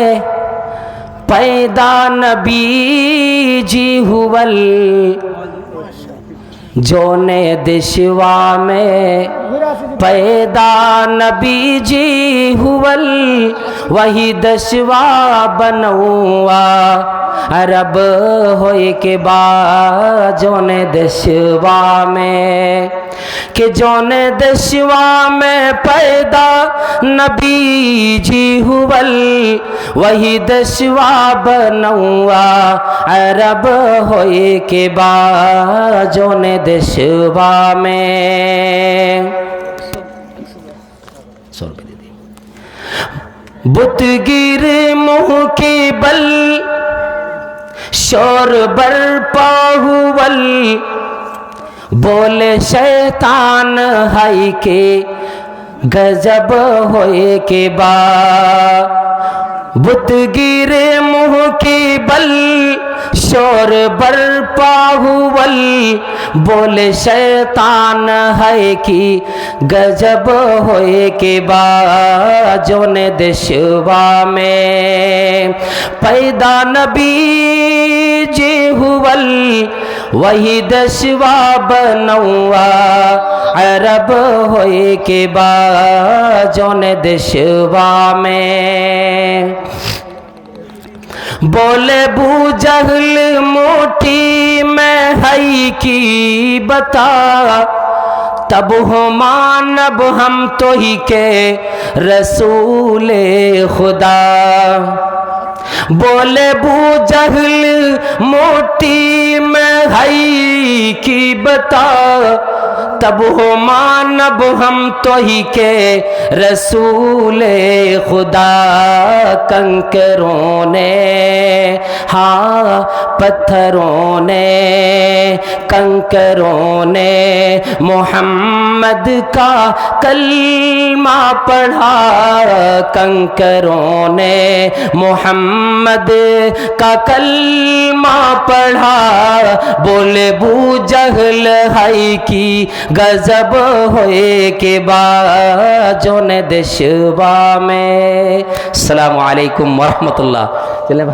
में पैदा नबी जी हुवल, जोने देशवा में पैदा नबी जी हुवल, वही दशवा बनौआ अरब होए के बाद जोने देशवा में, कि जोने देशवा में पैदा नबी जी हुवल, वही देशवा बनौआ अरब होए के बाद जोने देशवा में। बुतगिर मुँह के बल शोर बरपा हुवल, बोले शैतान हाय के गजब होए के बा। बुतगिर मुँह के बल शोर बरपा हुवल, बोले शैतान है कि गजब होए के बा। जोने देशवा में पैदा नबी जी हुवल, वही देशवा बनौआ अरब होए के बा। जोने देशवा में बोले बू जहल मोटी में है की बता, तब हो मानब हम तो ही के रसूले खुदा। बोले बू जहल मोटी में है की बता, तब हो मानब हम तो ही के रसूले खुदा। कंकरों ने हाँ पत्थरों ने, कंकरों ने मोहम्मद का कलमा पढ़ा। कंकरों ने मोहम्मद का कलमा पढ़ा, बोले बू जहल है की गजब होए के बाद। जोने देशवा में। अस्सलामु अलैकुम वरहमतुल्लाह।